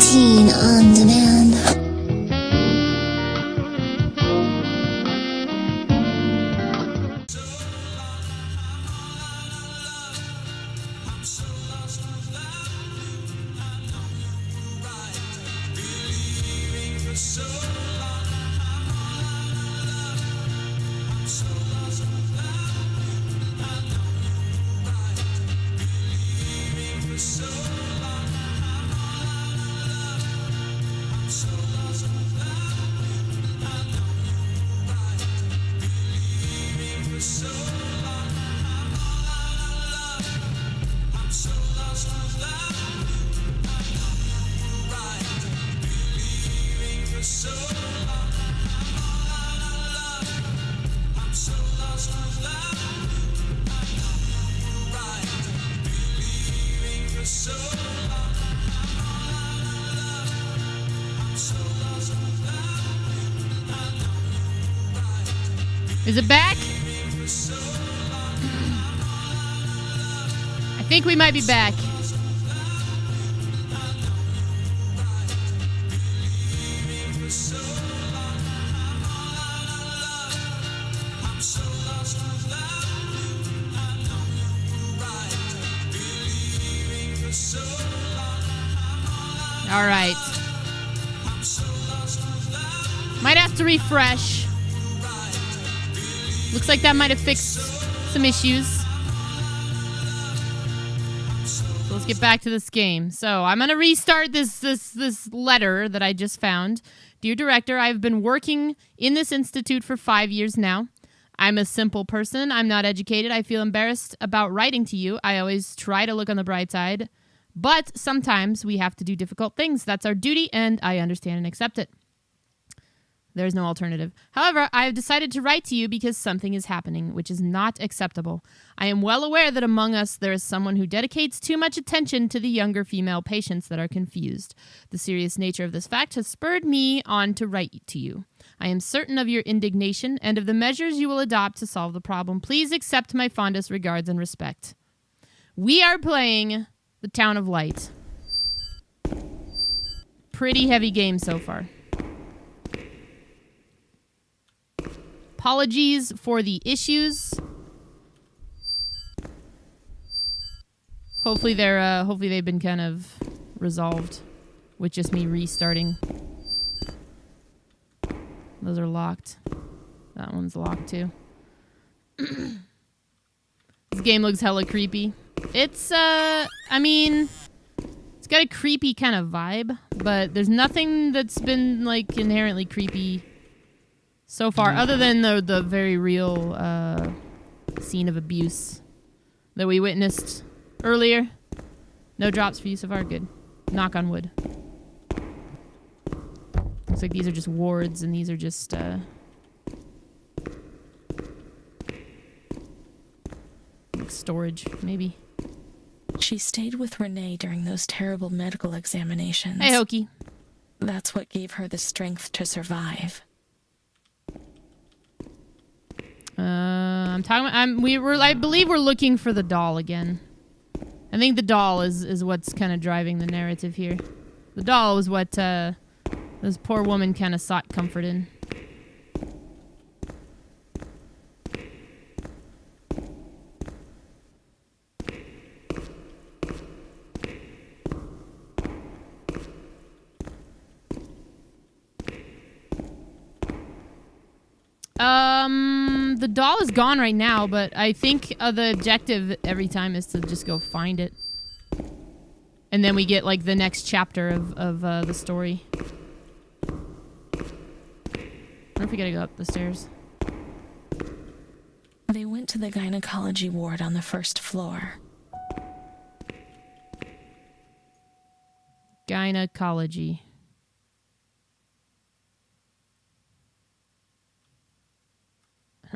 Teen on Demand. Is it back? I think we might be back. All right. Might have to refresh. Looks like that might have fixed some issues. So let's get back to this game. So I'm going to restart this letter that I just found. Dear Director, I've been working in this institute for 5 years now. I'm a simple person. I'm not educated. I feel embarrassed about writing to you. I always try to look on the bright side. But sometimes we have to do difficult things. That's our duty, and I understand and accept it. There's no alternative. However, I have decided to write to you because something is happening, which is not acceptable. I am well aware that among us there is someone who dedicates too much attention to the younger female patients that are confused. The serious nature of this fact has spurred me on to write to you. I am certain of your indignation and of the measures you will adopt to solve the problem. Please accept my fondest regards and respect. We are playing the Town of Light. Pretty heavy game so far. Apologies for the issues. Hopefully they've been kind of resolved with just me restarting. Those are locked. That one's locked too. This game looks hella creepy. It's I mean, it's got a creepy kind of vibe, but there's nothing that's been like inherently creepy so far, other than the very real scene of abuse that we witnessed earlier. No drops for you so far. Good. Knock on wood. Looks like these are just wards, and these are just like storage, maybe. She stayed with Renee during those terrible medical examinations. Hey, Hokie. That's what gave her the strength to survive. I believe we're looking for the doll again. I think the doll is what's kind of driving the narrative here. The doll was what this poor woman kind of sought comfort in. The doll is gone right now, but I think the objective every time is to just go find it. And then we get, like, the next chapter of the story. I wonder if we gotta go up the stairs. They went to the gynecology ward on the first floor. Gynecology.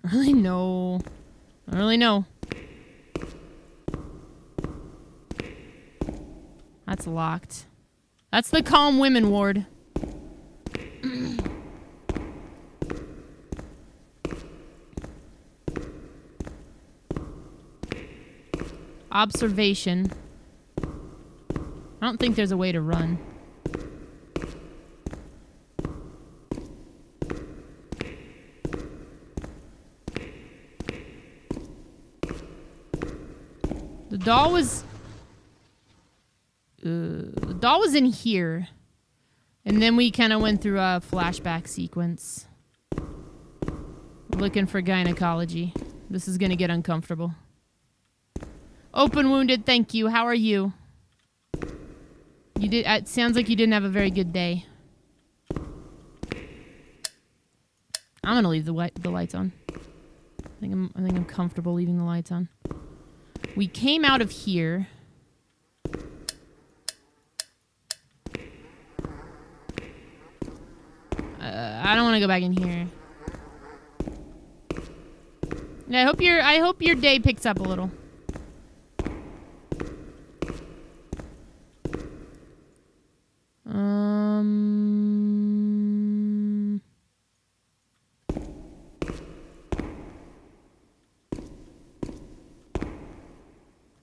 I don't really know. That's locked. That's the Calm Women ward. Observation. I don't think there's a way to run. The doll was... the doll was in here. And then we kind of went through a flashback sequence. We're looking for gynecology. This is gonna get uncomfortable. Open wounded, thank you. How are you? You did. It sounds like you didn't have a very good day. I'm gonna leave the lights on. I think I'm comfortable leaving the lights on. We came out of here. I don't want to go back in here. Yeah, I hope your day picks up a little.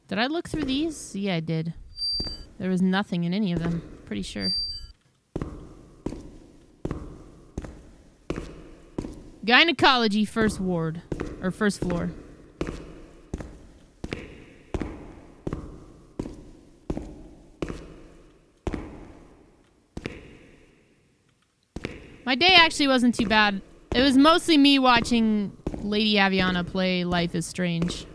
Did I look through these? Yeah, I did. There was nothing in any of them. Pretty sure. Gynecology, first ward. Or first floor. My day actually wasn't too bad. It was mostly me watching Lady Aviana play Life is Strange.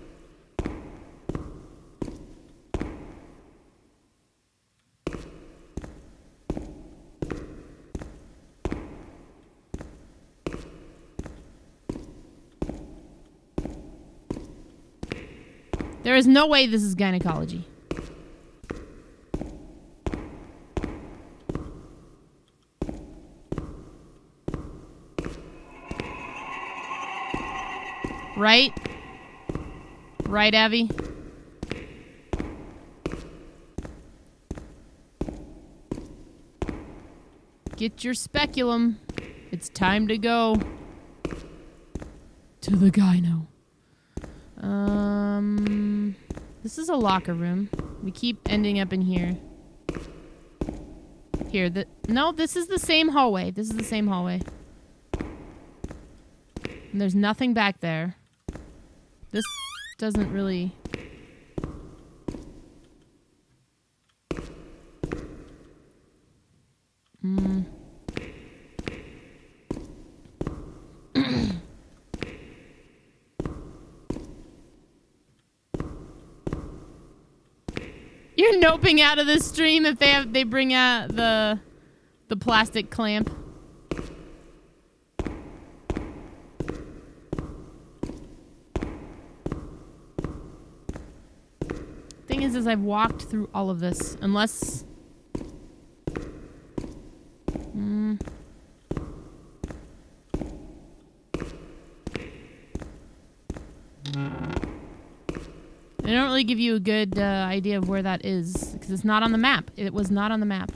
There is no way this is gynecology. Right? Right, Abby? Get your speculum. It's time to go to the gyno. This is a locker room. We keep ending up in here. Here, no, this is the same hallway. This is the same hallway. And there's nothing back there. This doesn't really... You're noping out of this stream if they bring out the plastic clamp. Thing is I've walked through all of this, unless... They don't really give you a good idea of where that is, because it's not on the map. It was not on the map.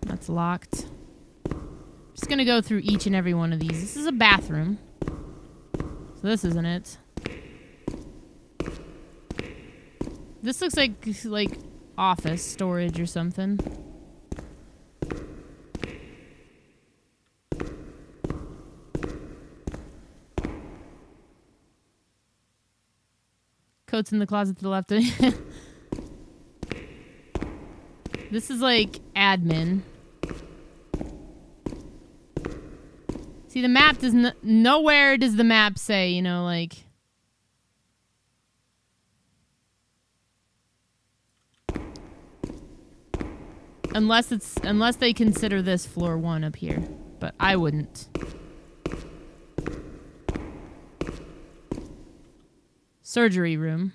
That's locked. Just gonna go through each and every one of these. This is a bathroom. So this isn't it. This looks like office storage or something. Coats in the closet to the left. This is like admin. See, the map does nowhere does the map say, you know, like... Unless they consider this floor 1 up here. But I wouldn't. Surgery room.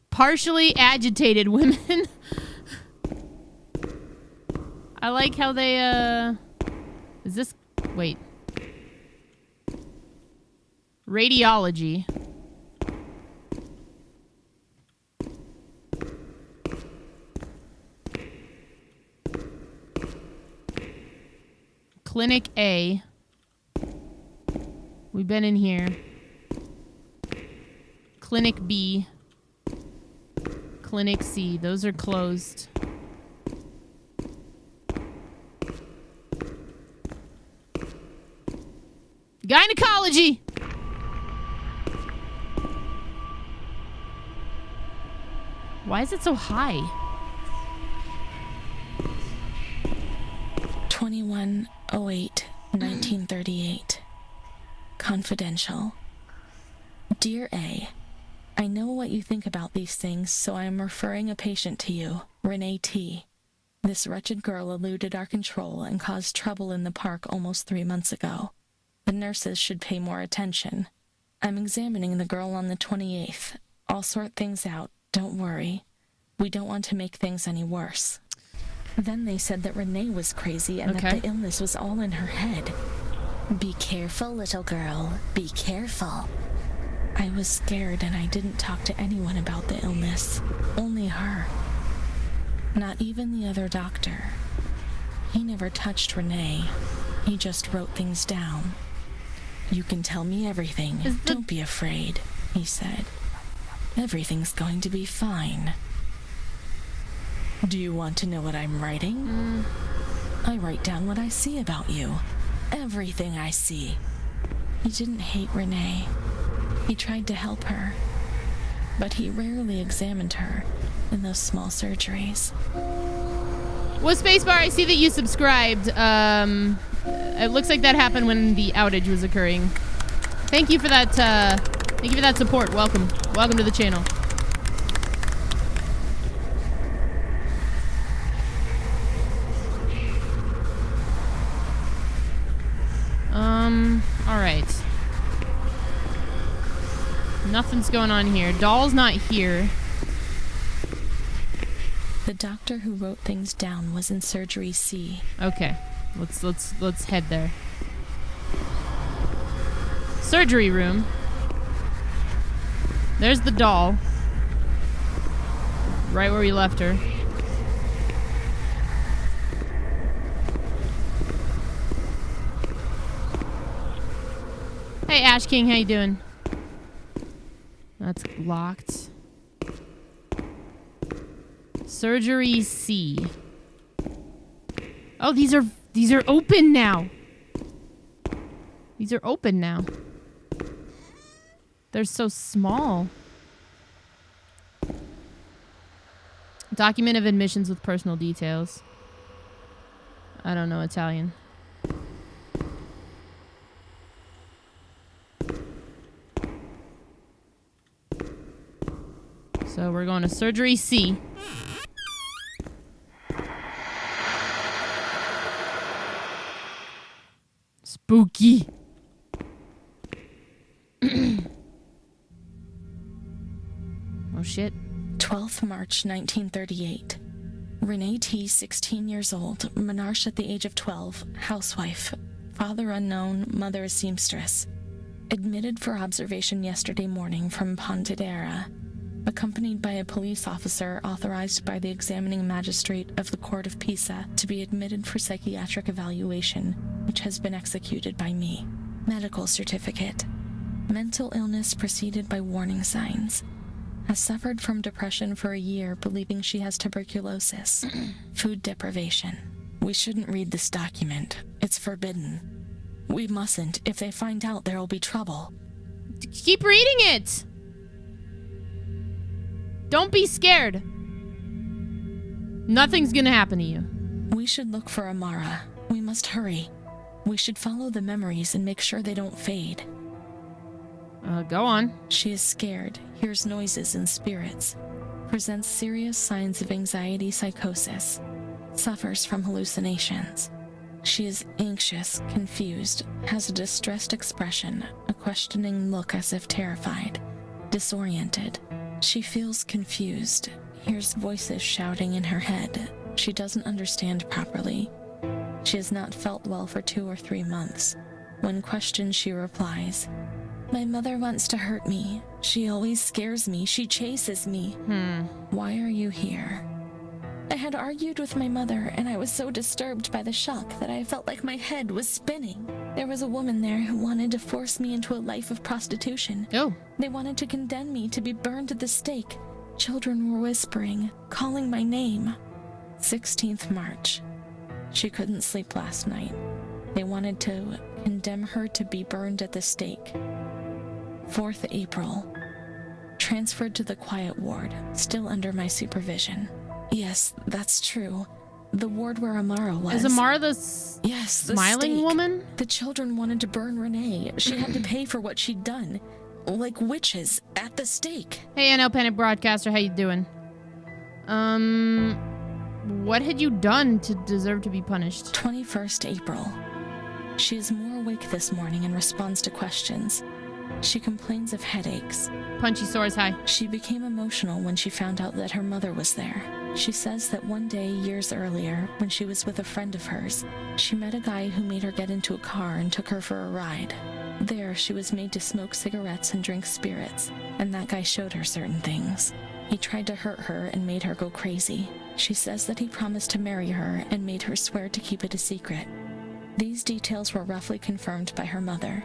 Partially agitated women. I like how they, is this... Wait. Radiology. Clinic A. We've been in here. Clinic B. Clinic C. Those are closed. Gynecology! Why is it so high? 21/08/1938. Confidential. Dear A, I know what you think about these things, so I am referring a patient to you, Renee T. This wretched girl eluded our control and caused trouble in the park almost 3 months ago. The nurses should pay more attention. I'm examining the girl on the 28th. I'll sort things out, don't worry. We don't want to make things any worse. Then they said that Renee was crazy and that the illness was all in her head. Be careful, little girl. Be careful. I was scared and I didn't talk to anyone about the illness. Only her. Not even the other doctor. He never touched Renee. He just wrote things down. You can tell me everything. Don't be afraid, he said. Everything's going to be fine. Do you want to know what I'm writing? I write down what I see about you. Everything I see. He didn't hate Renee. He tried to help her. But he rarely examined her in those small surgeries. Well, Spacebar, I see that you subscribed. It looks like that happened when the outage was occurring. Thank you for that, thank you for that support. Welcome. Welcome to the channel. Alright. Nothing's going on here. Doll's not here. The doctor who wrote things down was in surgery C. Okay. Let's head there. Surgery room. There's the doll. Right where we left her. Hey, Ash King, how you doing? That's locked. Surgery C. Oh, these are open now. These are open now. They're so small. Document of admissions with personal details. I don't know Italian. So we're going to surgery C. Spooky. Oh shit. 12th March 1938. Renee T, 16 years old, menarche at the age of 12, housewife, father unknown, mother a seamstress. Admitted for observation yesterday morning from Pontedera, accompanied by a police officer authorized by the examining magistrate of the Court of Pisa to be admitted for psychiatric evaluation, which has been executed by me. Medical certificate. Mental illness preceded by warning signs. Has suffered from depression for a year, believing she has tuberculosis. Food deprivation. We shouldn't read this document. It's forbidden. We mustn't. If they find out, there'll be trouble. Keep reading it! Don't be scared. Nothing's gonna happen to you. We should look for Amara. We must hurry. We should follow the memories and make sure they don't fade. Go on. She is scared, hears noises and spirits, presents serious signs of anxiety psychosis, suffers from hallucinations. She is anxious, confused, has a distressed expression, a questioning look as if terrified, disoriented. She feels confused, hears voices shouting in her head. She doesn't understand properly. She has not felt well for 2 or 3 months. When questioned, she replies, "My mother wants to hurt me. She always scares me. She chases me. Why are you here? I had argued with my mother, and I was so disturbed by the shock that I felt like my head was spinning. There was a woman there who wanted to force me into a life of prostitution. Oh. They wanted to condemn me to be burned at the stake. Children were whispering, calling my name. 16th March. She couldn't sleep last night. They wanted to condemn her to be burned at the stake. 4th April. Transferred to the quiet ward, still under my supervision. Yes, that's true. The ward where Amara was. Is Amara the yes, the smiling stake. woman? The children wanted to burn Renee. She had to pay for what she'd done. Like witches at the stake. Hey, NL Panic Broadcaster, how you doing? What had you done to deserve to be punished? 21st April. She is more awake this morning and responds to questions. She complains of headaches. Punchy Sores, hi. She became emotional when she found out that her mother was there. She says that one day, years earlier, when she was with a friend of hers, she met a guy who made her get into a car and took her for a ride. There, she was made to smoke cigarettes and drink spirits, and that guy showed her certain things. He tried to hurt her and made her go crazy. She says that he promised to marry her and made her swear to keep it a secret. These details were roughly confirmed by her mother.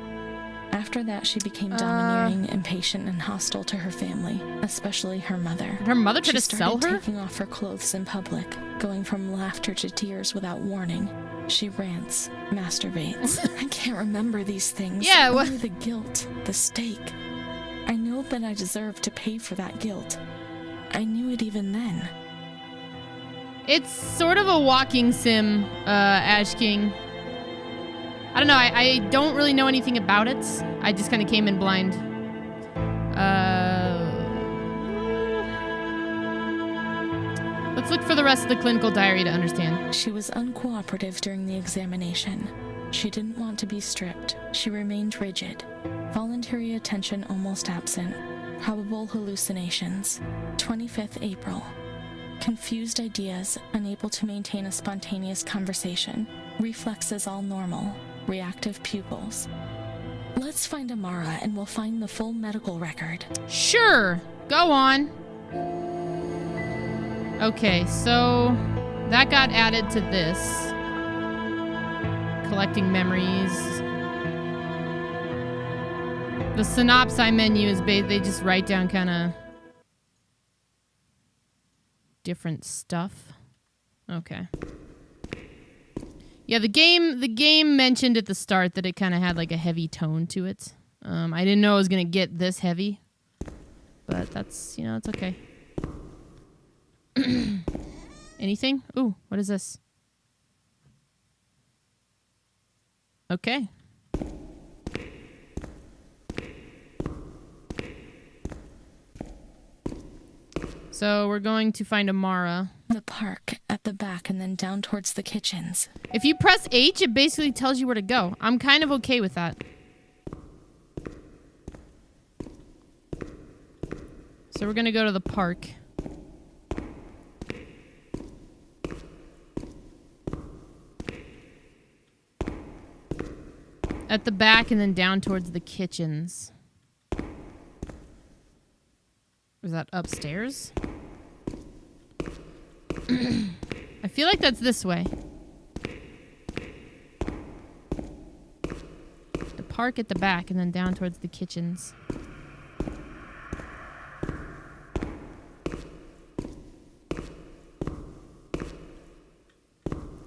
After that, she became domineering, impatient, and hostile to her family, especially her mother. Did her mother try to sell her? She started taking off her clothes in public, going from laughter to tears without warning. She rants, masturbates. I can't remember these things. Yeah, what? Only the guilt, the stake. I know that I deserve to pay for that guilt. I knew it even then. It's sort of a walking sim, Ash King. I don't know, I don't really know anything about it. I just kind of came in blind. Let's look for the rest of the clinical diary to understand. She was uncooperative during the examination. She didn't want to be stripped. She remained rigid. Voluntary attention almost absent. Probable hallucinations. 25th April. Confused ideas, unable to maintain a spontaneous conversation. Reflexes all normal. Reactive pupils. Let's find Amara and we'll find the full medical record. Sure, go on. Okay, so that got added to this. Collecting memories. The synopsis menu is they just write down kind of different stuff. Okay. Yeah, the game mentioned at the start that it kind of had like a heavy tone to it. I didn't know it was gonna get this heavy, but that's, you know, it's okay. Anything? Ooh, what is this? Okay. So we're going to find Amara. The park at the back and then down towards the kitchens. If you press H, it basically tells you where to go. I'm kind of okay with that. So we're going to go to the park. At the back and then down towards the kitchens. Was that upstairs? I feel like that's this way. The park at the back and then down towards the kitchens.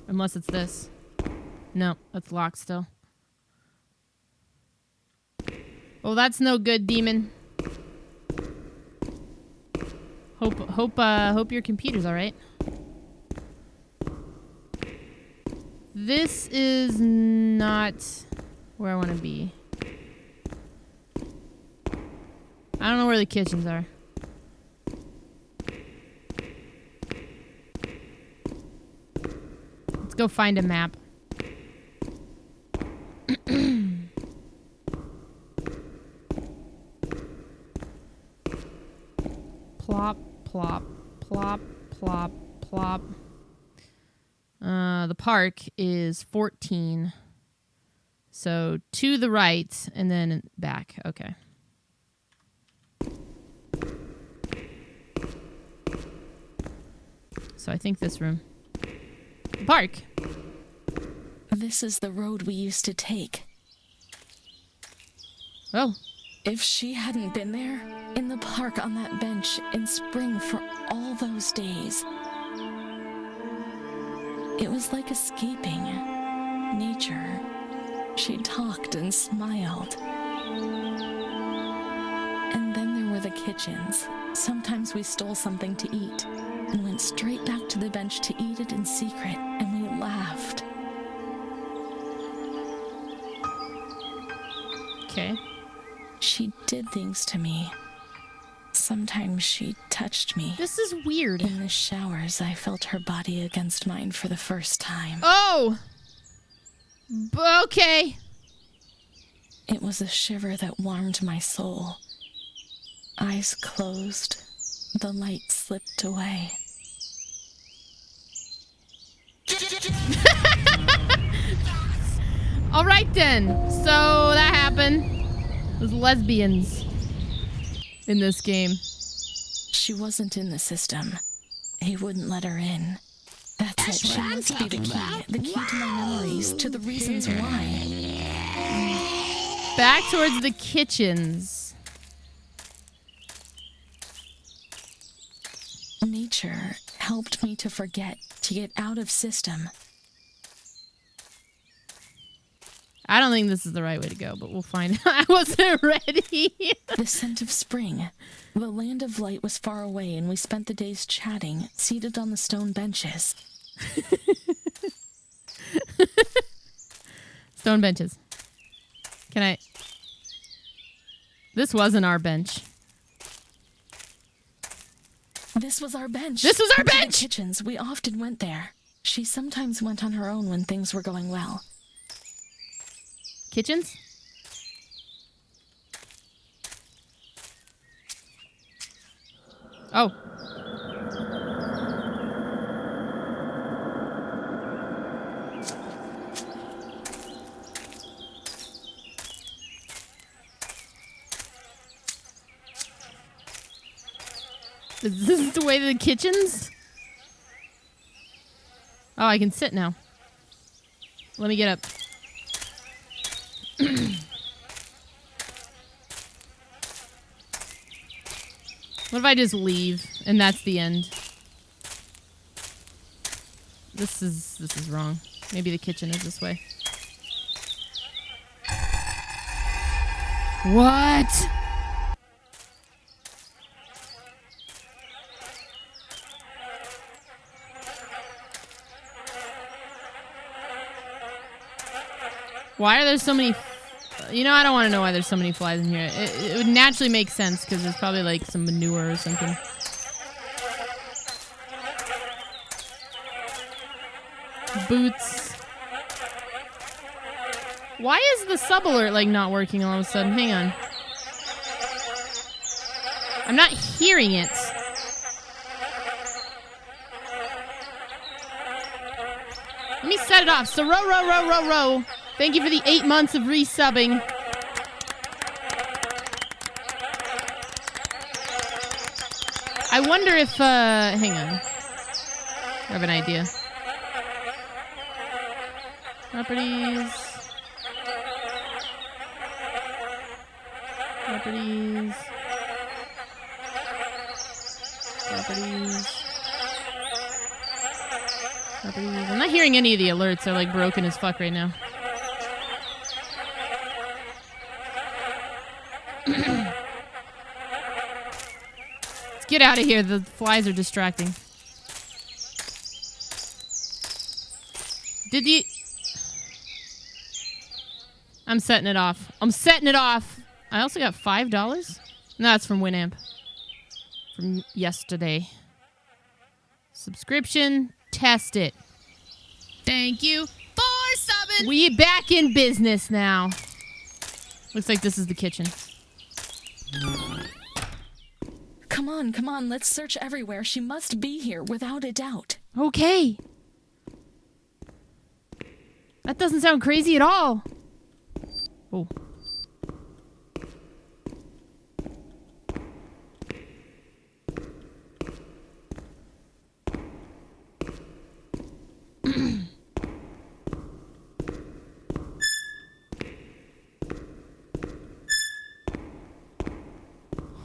Unless it's this. No, that's locked still. Well, that's no good, demon. Hope your computer's all right. This is not where I want to be. I don't know where the kitchens are. Let's go find a map. Plop, plop, plop, plop, plop. The park is 14. So to the right and then back. Okay. So I think this room. Park. This is the road we used to take. Oh. If she hadn't been there, in the park on that bench in spring for all those days, it was like escaping nature. She talked and smiled. And then there were the kitchens. Sometimes we stole something to eat and went straight back to the bench to eat it in secret, and we laughed. Okay. She did things to me. Sometimes she touched me. This is weird. In the showers, I felt her body against mine for the first time. Oh! Okay. It was a shiver that warmed my soul. Eyes closed, the light slipped away. All right then. So that happened. There's lesbians in this game. She wasn't in the system. He wouldn't let her in. That's it. She must be the key. The key to my memories, to the reasons why. Back towards the kitchens. Nature helped me to forget, to get out of system. I don't think this is the right way to go, but we'll find out. I wasn't ready. The scent of spring. The land of light was far away, and we spent the days chatting, seated on the stone benches. Stone benches. Can I... This wasn't our bench. This was our bench. This was our To the bench! kitchens. We often went there. She sometimes went on her own when things were going well. Kitchens? Oh. Is this the way to the kitchens? Oh, I can sit now. Let me get up. What if I just leave and that's the end? This is wrong. Maybe the kitchen is this way. What? Why are there so many... You know, I don't want to know why there's so many flies in here. It would naturally make sense because there's probably like some manure or something. Boots. Why is the sub alert like not working all of a sudden? Hang on. I'm not hearing it. Let me set it off. So row. Thank you for the 8 months of resubbing. I wonder if, hang on. I have an idea. Properties. I'm not hearing any of the alerts. They're like broken as fuck right now. Let's get out of here. The flies are distracting. I'm setting it off. I also got $5. No, that's from Winamp. From yesterday. Subscription. Test it. Thank you for subbing. We back in business now. Looks like this is the kitchen. Come on, let's search everywhere. She must be here, without a doubt. Okay. That doesn't sound crazy at all. Oh.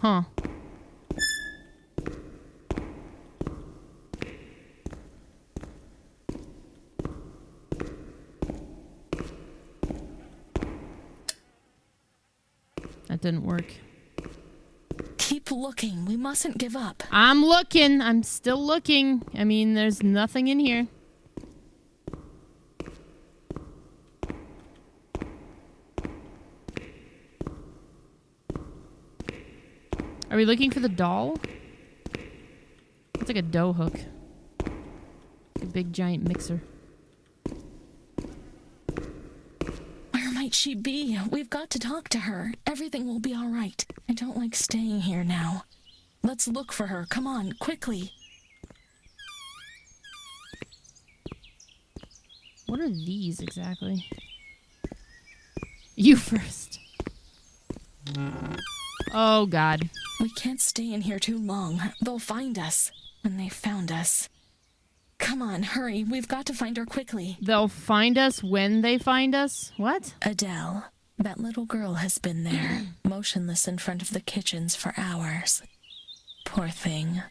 Huh. That didn't work. Keep looking. We mustn't give up. I'm looking. I'm still looking. I mean, there's nothing in here. Are we looking for the doll? It's like a dough hook. A big giant mixer. Where might she be? We've got to talk to her. Everything will be all right. I don't like staying here now. Let's look for her. Come on, quickly. What are these exactly? You first. Oh, God. We can't stay in here too long. They'll find us. And they found us. Come on, hurry. We've got to find her quickly. They'll find us when they find us? What? Adele, that little girl has been there, motionless in front of the kitchens for hours. Poor thing.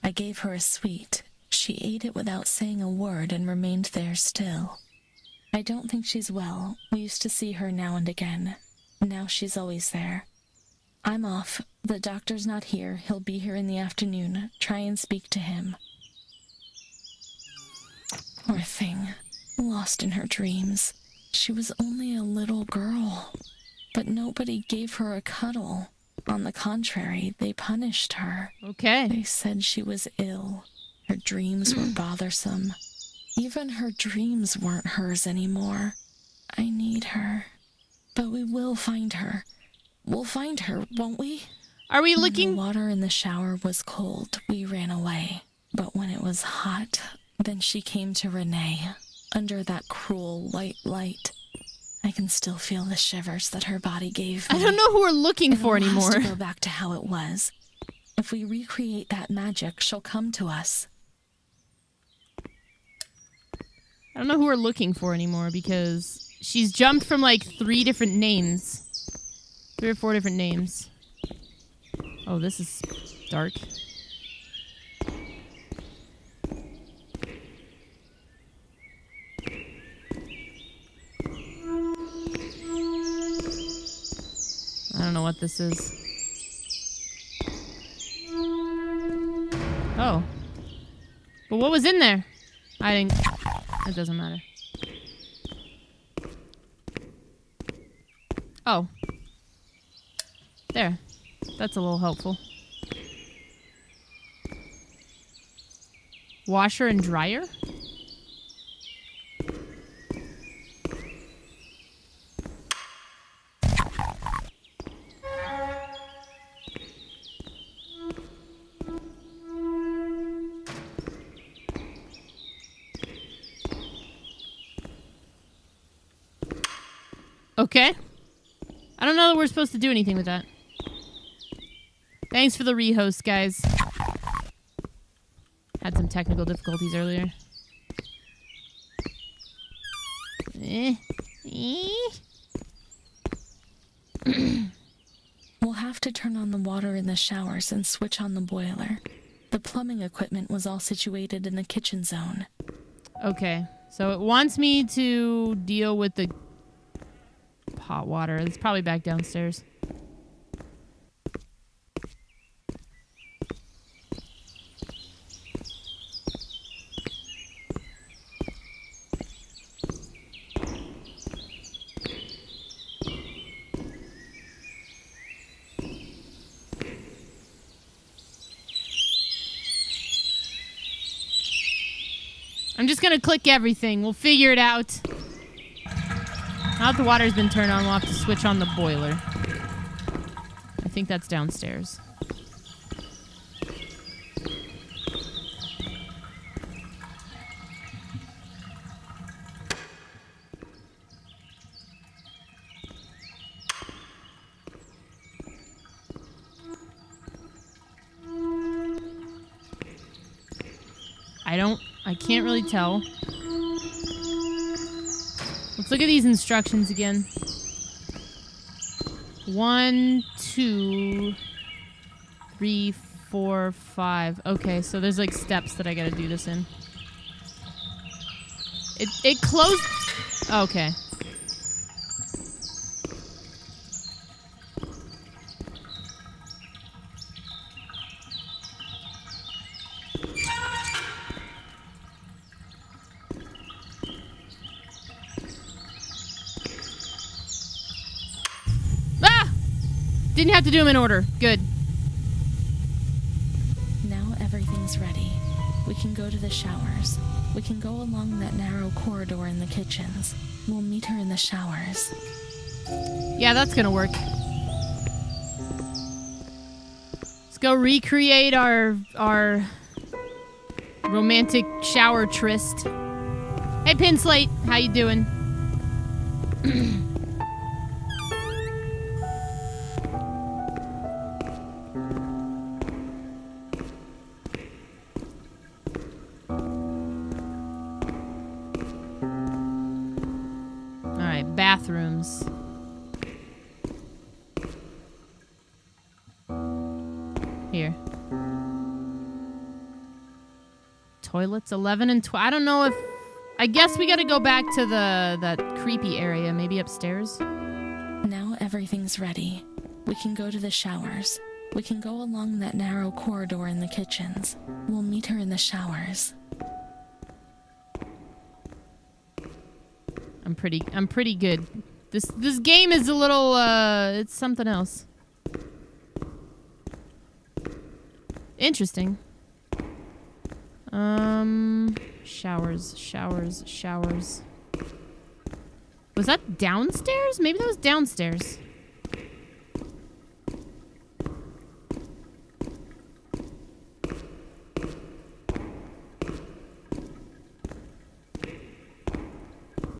I gave her a sweet. She ate it without saying a word and remained there still. I don't think she's well. We used to see her now and again. Now she's always there. I'm off. The doctor's not here. He'll be here in the afternoon. Try and speak to him. Poor thing. Lost in her dreams. She was only a little girl. But nobody gave her a cuddle. On the contrary, they punished her. Okay. They said she was ill. Her dreams were bothersome. Even her dreams weren't hers anymore. I need her. But we will find her. We'll find her, won't we? Are we When looking? the water in the shower was cold, we ran away. But when it was hot, then she came to Renee, under that cruel white light. I can still feel the shivers that her body gave me. I don't know who we're looking for It'll anymore. have to go back to how it was. If we recreate that magic, she'll come to us. I don't know who we're looking for anymore because she's jumped from like 3 different names. 3 or 4 different names. Oh, this is dark. I don't know what this is. Oh. But what was in there? I didn't... It doesn't matter. Oh. There. That's a little helpful. Washer and dryer? Okay. I don't know that we're supposed to do anything with that. Thanks for the rehost, guys. Had some technical difficulties earlier. We'll have to turn on the water in the showers and switch on the boiler. The plumbing equipment was all situated in the kitchen zone. Okay. So it wants me to deal with the hot water. It's probably back downstairs. I'm just gonna click everything. We'll figure it out. Now that the water's been turned on, we'll have to switch on the boiler. I think that's downstairs. I can't really tell. Let's look at these instructions again. 1, 2, 3, 4, 5. Okay, so there's like steps that I gotta do this in. It closed. Okay. Ah! Didn't have to do them in order. Good. Now everything's ready. We can go to the showers. We can go along that narrow corridor in the kitchens. We'll meet her in the showers. Yeah, that's gonna work. Let's go recreate our romantic shower tryst. Hey, Pinslate, how you doing? Alright, bathrooms. Here. Toilets 11 and 12. I don't know if... I guess we gotta go back to that creepy area. Maybe upstairs? Now everything's ready. We can go to the showers. We can go along that narrow corridor in the kitchens. We'll meet her in the showers. I'm pretty good. This game is a little it's something else. Interesting. Showers. Was that downstairs? Maybe that was downstairs.